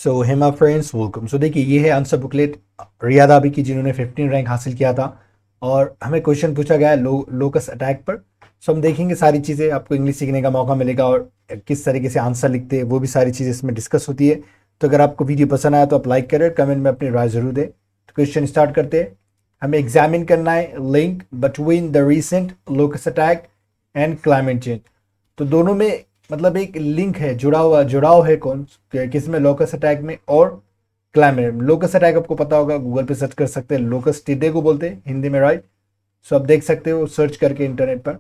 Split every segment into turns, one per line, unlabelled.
सो Hema friends welcome. सो देखिए ये है आंसर बुकलेट रियाद आबी की जिन्होंने 15 रैंक हासिल किया था और हमें क्वेश्चन पूछा गया है लोकस अटैक पर। सो हम देखेंगे सारी चीज़ें, आपको इंग्लिश सीखने का मौका मिलेगा और किस तरीके से आंसर लिखते हैं वो भी सारी चीज़ें इसमें डिस्कस होती है। तो अगर आपको वीडियो पसंद आया तो आप लाइक करें, कमेंट में अपनी राय जरूर दें। तो क्वेश्चन स्टार्ट करते हैं। हमें एग्जामिन करना है link between the recent locus attack and climate change. तो दोनों में मतलब एक लिंक है, जुड़ाव है कौन किस में, लोकस अटैक में और क्लाइमेट में। लोकस अटैक आपको पता होगा, गूगल पे सर्च कर सकते हैं, लोकस टिड्डे को बोलते हैं हिंदी में, राइट। सो आप देख सकते हो सर्च करके इंटरनेट पर।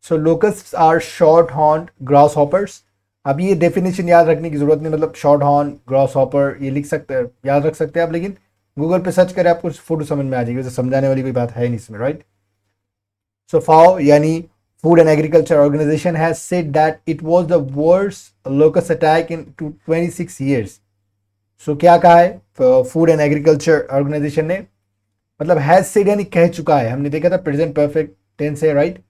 So locusts are short horn grasshoppers हॉपर्स। अब ये डेफिनेशन याद रखने की जरूरत नहीं, मतलब शॉर्ट हॉर्न ग्रास हॉपर ये लिख सकते हैं, याद रख सकते हैं आप, लेकिन गूगल पे सर्च करें आपको फोटो समझ में आ जाएगी, वैसे समझाने वाली कोई बात है नहीं इसमें, राइट। सो फाओ यानी Food and Agriculture Organization has said that it was the worst locust attack in 26 years. So क्या कहा है फूड एंड एग्रीकल्चर ऑर्गेनाइजेशन ने, मतलब हैज सेड यानी कह चुका है। हमने देखा था प्रेजेंट परफेक्ट टेंस है, राइट।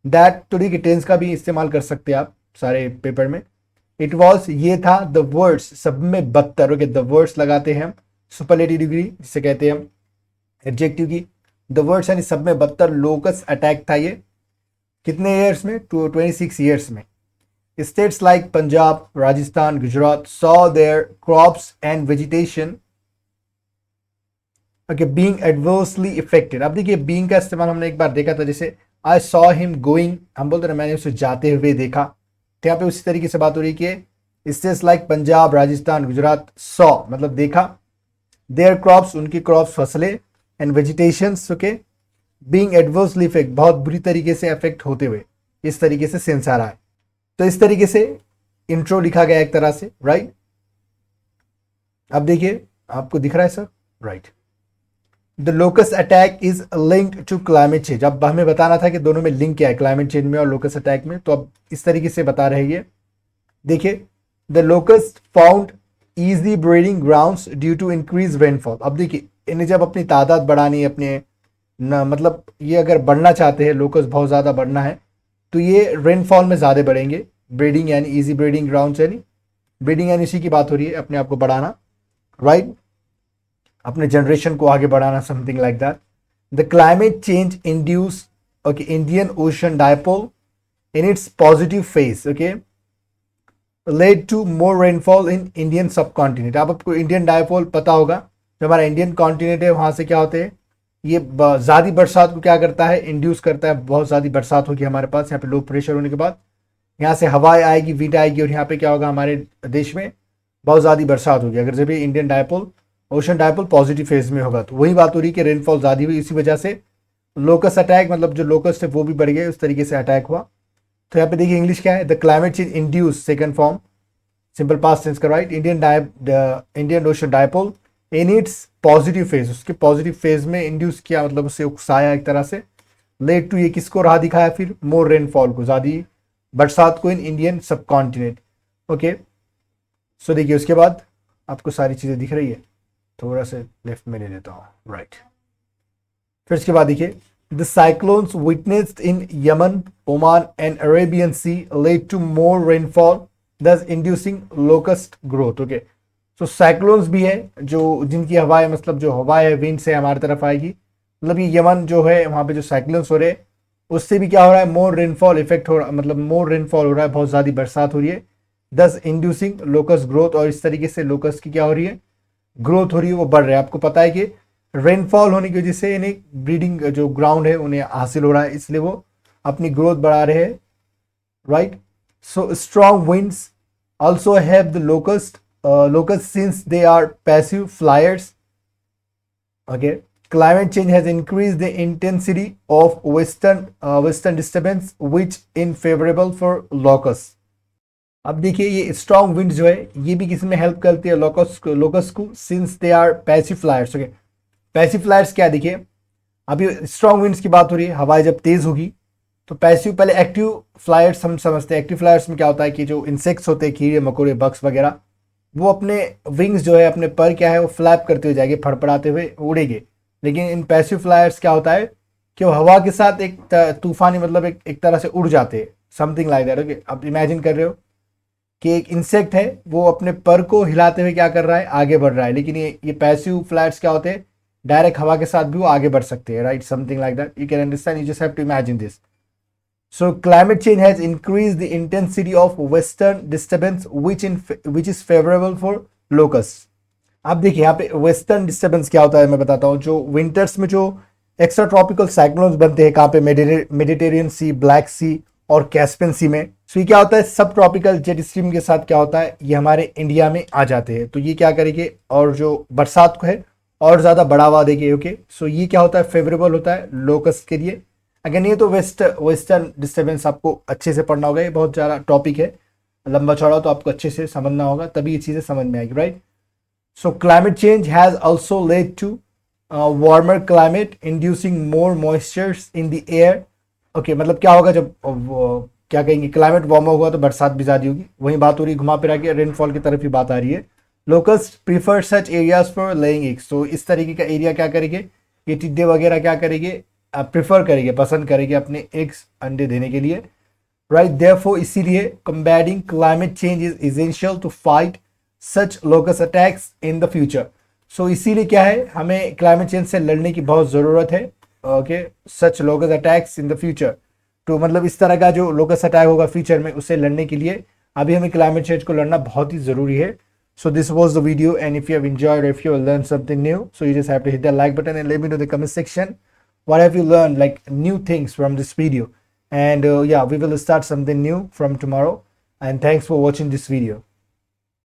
दैट तो देखिए टेंस का भी इस्तेमाल कर सकते हैं आप सारे पेपर में। इट वॉज ये था, द वर्ड्स सब में बदतर। ओके, द वर्ड्स लगाते हैं हम सुपरलेटिव डिग्री जिसे कहते हैं हम एडजेक्टिव की। द वर्ड्स यानी सब में बदतर लोकस अटैक था ये। कितने ईयर्स में? 26 ईयर्स में। States like Punjab, Rajasthan, Gujarat saw there crops and vegetation okay being adversely affected. अब देखिए बीइंग का इस्तेमाल हमने एक बार देखा था, जैसे आई सॉ हिम गोइंग, हम बोलते ना मैंने उसे जाते हुए देखा। तो यहाँ पे उसी तरीके से बात हो रही है कि states like Punjab, Rajasthan, Gujarat saw मतलब देखा, देयर क्रॉप्स उनकी क्रॉप्स फसलें, and vegetation okay being adversely effect बहुत बुरी तरीके से अफेक्ट होते हुए। इस तरीके से सेंस आ रहा है। तो इस तरीके से इंट्रो लिखा गया एक तरह से, राइट। अब देखिए आपको दिख रहा है sir, right. The locust attack is linked to climate change. अब हमें बताना था कि दोनों में लिंक क्या है, क्लाइमेट चेंज में और लोकस अटैक में। तो अब इस तरीके से बता रहे हैं, देखिए the locust found easy breeding grounds due to increase rainfall. अब देखिए इन्हें जब अपनी तादाद बढ़ानी है, अपने ना मतलब ये अगर बढ़ना चाहते हैं, लोकस बहुत ज़्यादा बढ़ना है, तो ये रेनफॉल में ज़्यादा बढ़ेंगे। ब्रीडिंग यानी इजी ब्रीडिंग ग्राउंड यानी ब्रीडिंग यानी इसी की बात हो रही है, अपने आप को बढ़ाना, राइट, अपने जनरेशन को आगे बढ़ाना, something like that. The climate change induce okay Indian Ocean dipole in its positive phase okay led to more rainfall in Indian subcontinent. अब आपको इंडियन डायपोल पता होगा, जो हमारा इंडियन कॉन्टिनेंट है वहाँ से क्या होते हैं, ये ज़्यादा बरसात को क्या करता है, इंड्यूस करता है। बहुत ज़्यादा बरसात होगी हमारे पास, यहाँ पे लो प्रेशर होने के बाद यहाँ से हवाएं आएगी, विंड आएगी, और यहाँ पे क्या होगा, हमारे देश में बहुत ज़्यादा बरसात होगी। अगर जब ये Indian dipole ocean dipole positive phase में होगा, तो वही बात हो रही है कि रेनफॉल ज़्यादा हुई, इसी वजह से लोकस अटैक मतलब जो लोकस थे वो भी बढ़ गए, उस तरीके से अटैक हुआ। तो यहाँ पे देखिए इंग्लिश क्या है, the climate change induce second form simple past tense का, right. Indian Ocean dipole in its positive phase, उसके पॉजिटिव फेज में इंड्यूस किया, मतलब उसे उकसाया एक तरह से। लेट टू ये किसको राह दिखाया, फिर मोर रेनफॉल को, ज़्यादा बरसात को इन इंडियन सब कॉन्टिनेंट ओके। सो देखिए उसके बाद आपको सारी चीज़ें दिख रही है, थोड़ा से लेफ्ट में ले लेता हूँ, राइट। फिर इसके बाद देखिए the cyclones witnessed in Yemen, Oman and Arabian Sea led to more rainfall thus inducing locust growth okay. तो साइक्लोन्स भी है जो जिनकी हवाएं, मतलब जो हवाएं है विंड से हमारी तरफ आएगी, मतलब ये यमन जो है वहाँ पे जो साइक्लोन्स हो रहे हैं उससे भी क्या हो रहा है, मोर रेनफॉल इफेक्ट हो रहा है, मतलब मोर रेनफॉल हो रहा है, बहुत ज़्यादा बरसात हो रही है, दस इंड्यूसिंग लोकस ग्रोथ। और इस तरीके से लोकस की क्या हो रही है, ग्रोथ हो रही है, वो बढ़ रहा है। आपको पता है कि रेनफॉल होने की वजह से इन्हें ब्रीडिंग जो ग्राउंड है उन्हें हासिल हो रहा है, इसलिए वो अपनी ग्रोथ बढ़ा रहे हैं, right. So strong winds also have the locusts since they are passive flyers okay. Climate change has increased the intensity of western disturbance which unfavorable for locusts। अब देखिए ये स्ट्रॉन्ग विंड जो है ये भी किस में हेल्प करती है, लोकस को, since they are passive flyers okay. Passive flyers क्या, देखिए अभी स्ट्रॉन्ग विंड्स की बात हो रही है, हवाएं जब तेज होगी तो पैसिव, पहले एक्टिव फ्लायर्स हम समझते हैं। एक्टिव फ्लायर्स में क्या होता है कि जो इंसेक्ट्स होते हैं, कीड़े मकोड़े बग्स वगैरह, वो अपने विंग्स जो है, अपने पर क्या है, वो फ्लैप करते हुए जाएंगे, फड़फड़ाते हुए उड़ेंगे। लेकिन इन पैसिव फ्लायर्स क्या होता है कि वो हवा के साथ एक तूफानी, मतलब एक तरह से उड़ जाते हैं, समथिंग लाइक दैट ओके। आप इमेजिन कर रहे हो कि एक इंसेक्ट है वो अपने पर को हिलाते हुए क्या कर रहा है, आगे बढ़ रहा है, लेकिन ये पैसिव फ्लैट्स क्या होते हैं, डायरेक्ट हवा के साथ भी वो आगे बढ़ सकते हैं, right, something like that, you can understand, you just have to imagine this. So climate change has increased the intensity of western disturbance, which is favorable for locusts. आप देखिए यहाँ पे वेस्टर्न डिस्टर्बेंस क्या होता है, मैं बताता हूँ. जो विंटर्स में जो एक्स्ट्रा ट्रॉपिकल साइक्लोन्स बनते हैं कहाँ पे, मेडिटेरियन सी, ब्लैक सी और कैस्पियन सी में. सो ये क्या होता है, सब ट्रॉपिकल जेट स्ट्रीम के साथ क्या होता है, ये हमारे इंडिया में आ जाते हैं. तो ये क्या करेंगे, और जो बरसात को है और ज़्यादा बढ़ावा देंगे. ओके, सो ये क्या होता है, फेवरेबल होता है लोकस्ट के लिए. अगेन ये तो वेस्टर्न डिस्टर्बेंस आपको अच्छे से पढ़ना होगा, ये बहुत ज़्यादा टॉपिक है, लंबा चौड़ा, तो आपको अच्छे से समझना होगा, तभी ये चीज़ें समझ में आएगी, right. So climate change has also led to warmer climate, inducing more moistures in the air. Okay, मतलब क्या होगा जब क्या कहेंगे, क्लाइमेट वार्म होगा तो बरसात भी ज़्यादा होगी. वही बात हो रही है घुमा फिरा के रेनफॉल की तरफ ही बात आ रही है. Locals prefer such areas for laying eggs. तो इस तरीके का एरिया क्या करेंगे, ये टिड्डे वगैरह क्या करेंगे, प्रीफर करेंगे, पसंद करेंगे अपने एग्स, अंडे देने के लिए, राइट. देयरफॉर इसीलिए combating climate change is essential to fight such locust attacks in the future. So इसीलिए क्या है, हमें क्लाइमेट चेंज से लड़ने की बहुत ज़रूरत है. Okay, such locust attacks in the future. तो मतलब इस तरह का जो लोकस्ट अटैक होगा फ्यूचर में, उससे लड़ने के लिए अभी हमें क्लाइमेट चेंज को लड़ना बहुत ही ज़रूरी है. So this was the video, and if you have enjoyed or if you have learned something new, so you just have to hit that like button and let me know in the comment section what have you learned, like new things from this video. And yeah, we will start something new from tomorrow. And thanks for watching this video.